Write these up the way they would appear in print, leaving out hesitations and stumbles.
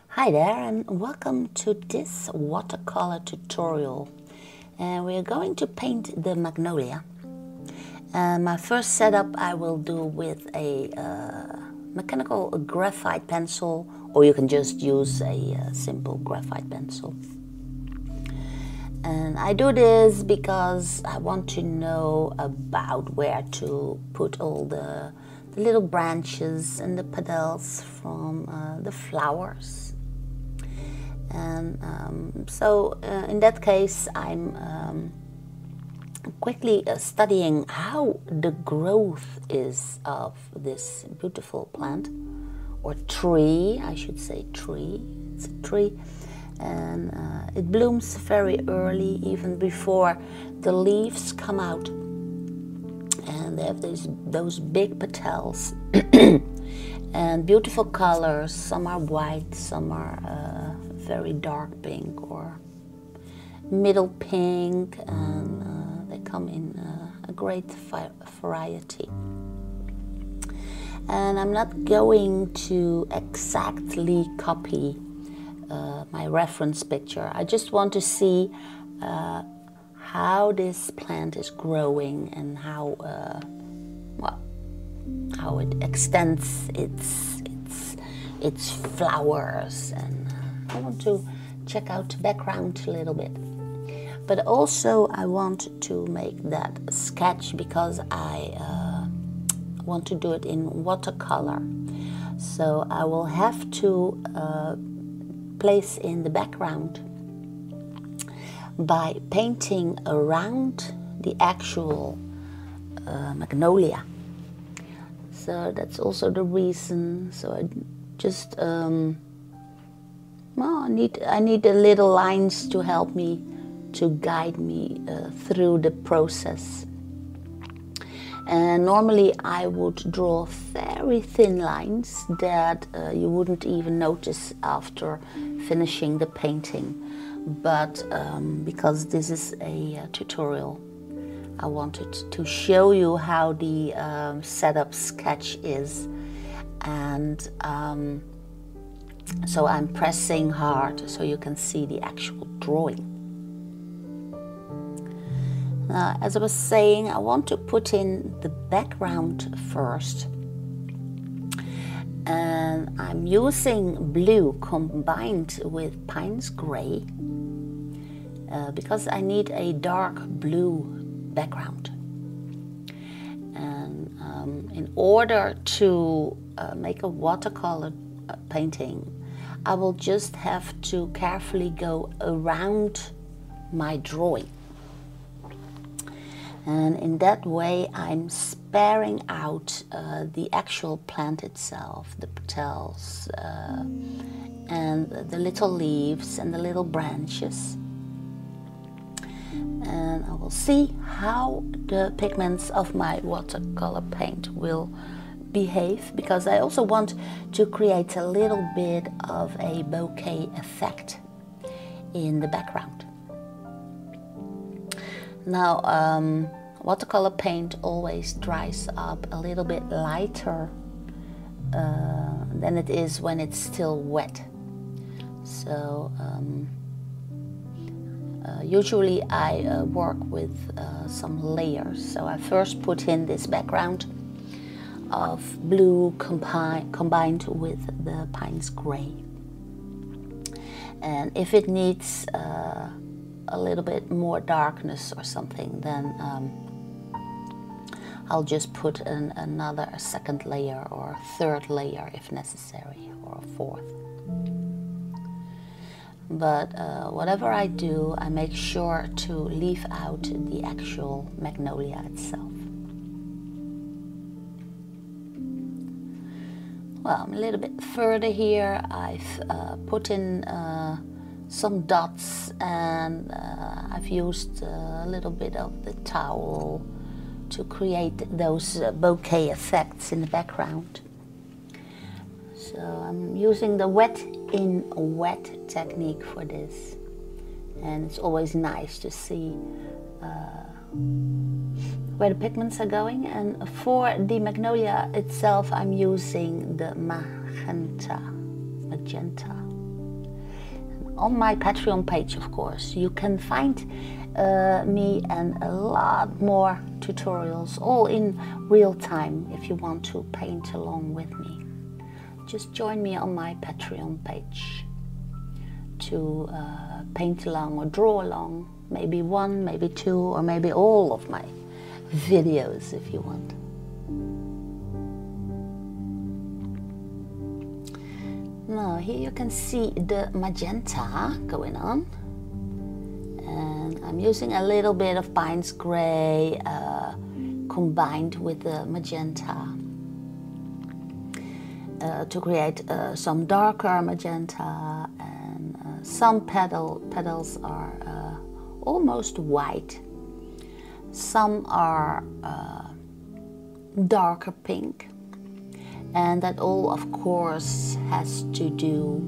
Hi there and welcome to this watercolor tutorial. And we're going to paint the Magnolia. And my first setup I will do with a mechanical graphite pencil, or you can just use a simple graphite pencil. And I do this because I want to know about where to put all the little branches and the petals from the flowers. And so in that case I'm quickly studying how the growth is of this beautiful plant, or tree, I should say tree. It's a tree, and it blooms very early, even before the leaves come out, and they have those big petals and beautiful colors. Some are white, some are very dark pink or middle pink, and they come in a great variety. And I'm not going to exactly copy my reference picture. I just want to see how this plant is growing and how it extends its flowers, and I want to check out the background a little bit. But also I want to make that sketch because I want to do it in watercolor. So I will have to place in the background by painting around the actual Magnolia. So that's also the reason. So I just I need the little lines to help me, to guide me through the process. And normally I would draw very thin lines that you wouldn't even notice after finishing the painting. But because this is a tutorial, I wanted to show you how the setup sketch is, and so I'm pressing hard so you can see the actual drawing. As I was saying, I want to put in the background first, and I'm using blue combined with Pines Gray because I need a dark blue background. And in order to make a watercolor painting, I will just have to carefully go around my drawing. And in that way I'm sparing out the actual plant itself, the petals and the little leaves and the little branches. And I will see how the pigments of my watercolor paint will behave, because I also want to create a little bit of a bouquet effect in the background. Now watercolor paint always dries up a little bit lighter than it is when it's still wet. So usually I work with some layers. So I first put in this background of blue combined with the Pines Gray. And if it needs a little bit more darkness or something, then I'll just put in a second layer or a third layer if necessary, or a fourth. But whatever I do, I make sure to leave out the actual Magnolia itself. Well, I'm a little bit further here. I've put in some dots, and I've used a little bit of the towel to create those bouquet effects in the background. So I'm using the wet in wet technique for this, and it's always nice to see where the pigments are going. And for the Magnolia itself I'm using the magenta on my Patreon page, of course. You can find me and a lot more tutorials, all in real time, if you want to paint along with me. Just join me on my Patreon page to paint along or draw along, maybe one, maybe two, or maybe all of my videos if you want. Now here you can see the magenta going on, and I'm using a little bit of Pines Gray combined with the magenta to create some darker magenta, and some petals are almost white, some are darker pink, and that all of course has to do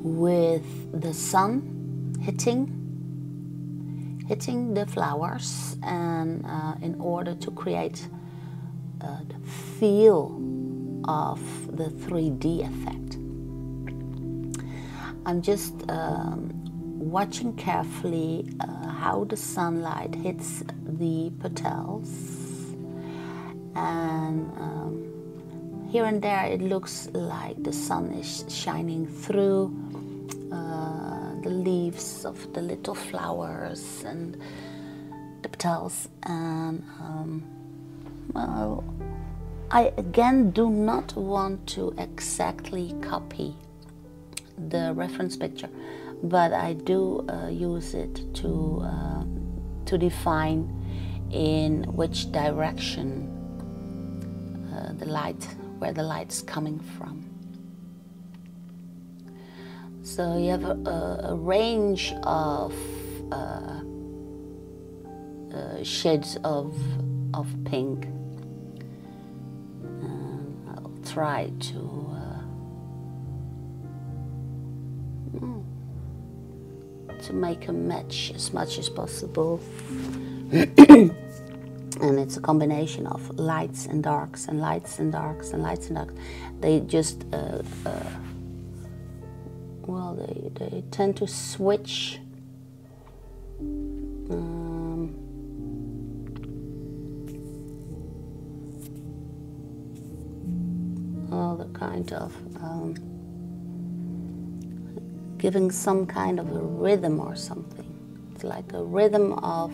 with the sun hitting the flowers, and in order to create the feel of the 3D effect. I'm just watching carefully how the sunlight hits the petals, and here and there it looks like the sun is shining through the leaves of the little flowers and the petals, and well, I again do not want to exactly copy the reference picture, but I do use it to define in which direction where the light's coming from. So you have a range of shades of pink, and I'll try to make a match as much as possible. And it's a combination of lights and darks and lights and darks and lights and darks. They just well, they tend to switch all the kind of giving some kind of a rhythm or something. It's like a rhythm of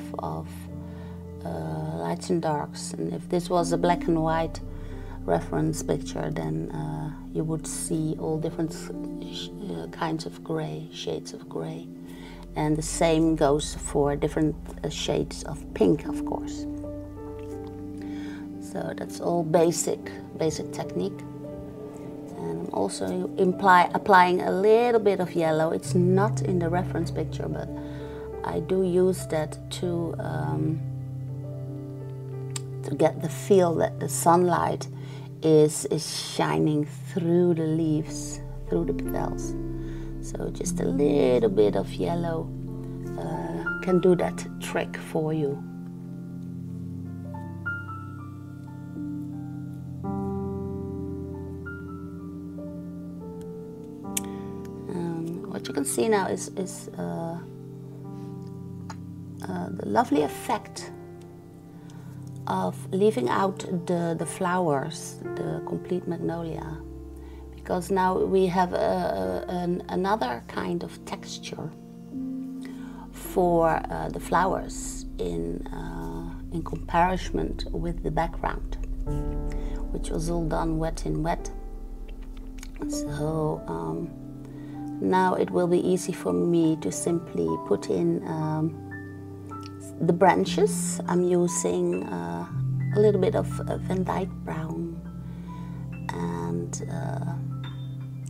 lights and darks. And if this was a black and white reference picture, then you would see all different kinds of gray, shades of gray. And the same goes for different shades of pink, of course. So that's all basic technique. And I'm also applying a little bit of yellow. It's not in the reference picture, but I do use that to get the feel that the sunlight is shining through the leaves, through the petals. So just a little bit of yellow can do that trick for you. What you can see now is the lovely effect of leaving out the flowers, the complete magnolia, because now we have another kind of texture for the flowers in comparison with the background, which was all done wet in wet. So now it will be easy for me to simply put in the branches. I'm using a little bit of Van Dyke brown and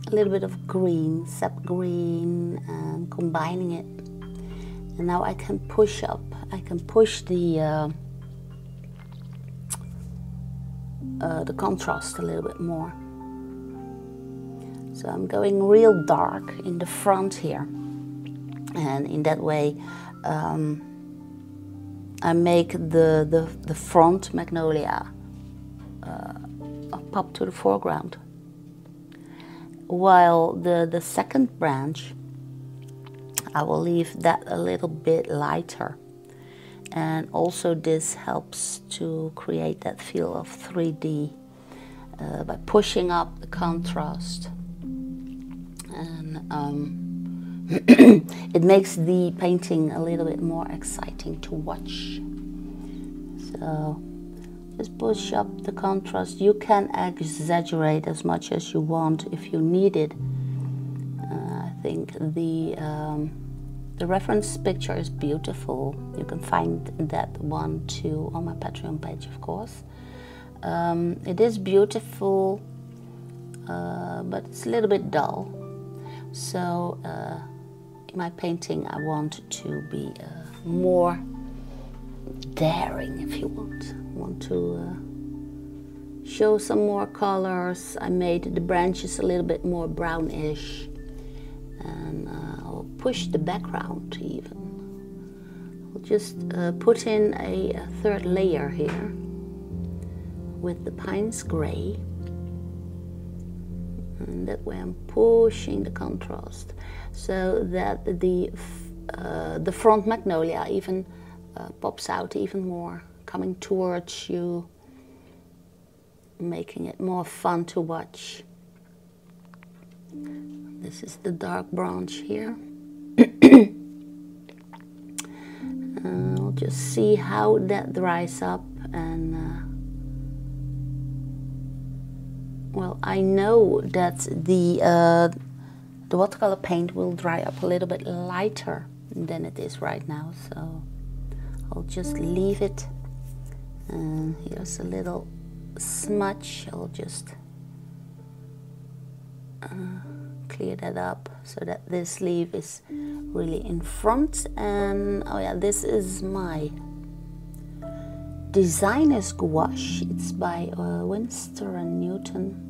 a little bit of green, sap green, and combining it. And now I can push up. I can push the contrast a little bit more. So I'm going real dark in the front here, and in that way I make the front magnolia pop to the foreground, while the second branch I will leave that a little bit lighter. And also this helps to create that feel of 3D by pushing up the contrast. And it makes the painting a little bit more exciting to watch. So just push up the contrast. You can exaggerate as much as you want if you need it. I think the reference picture is beautiful. You can find that one too on my Patreon page, of course. It is beautiful, but it's a little bit dull. So in my painting I want it to be more daring, if you want. I want to show some more colors. I made the branches a little bit more brownish, and I'll push the background even. I'll just put in a third layer here with the Pines Gray, and that way I'm pushing the contrast so that the front Magnolia even pops out even more, coming towards you, making it more fun to watch. This is the dark branch here. I'll just see how that dries up, and well, I know that the watercolor paint will dry up a little bit lighter than it is right now, so I'll just leave it. And here's a little smudge. I'll just clear that up so that this leaf is really in front. And oh yeah, this is my designer's gouache. It's by Winstor & Newton.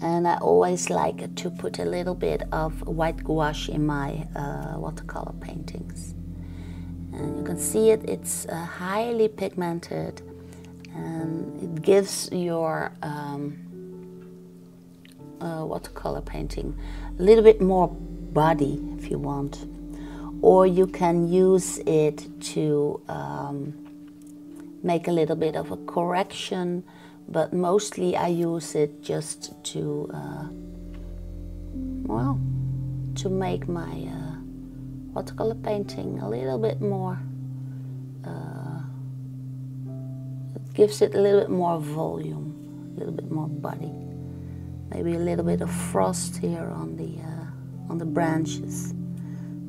And I always like to put a little bit of white gouache in my watercolor paintings. And you can see it, it's highly pigmented, and it gives your watercolor painting a little bit more body if you want. Or you can use it to make a little bit of a correction, but mostly I use it just to, well, to make my watercolor painting a little bit more, it gives it a little bit more volume, a little bit more body. Maybe a little bit of frost here on the branches.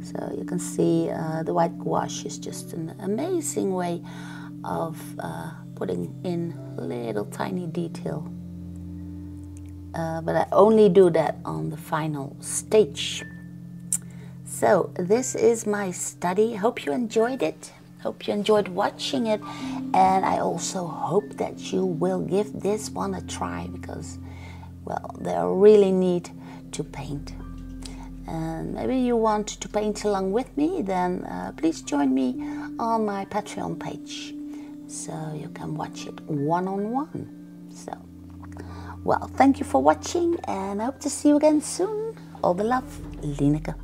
So you can see the white gouache is just an amazing way of putting in little tiny detail. But I only do that on the final stage. So this is my study. Hope you enjoyed it. Hope you enjoyed watching it. And I also hope that you will give this one a try, because, well, they're really neat to paint. And maybe you want to paint along with me, then please join me on my Patreon page, so you can watch it one-on-one. So, well, thank you for watching, and I hope to see you again soon. All the love, Lineke.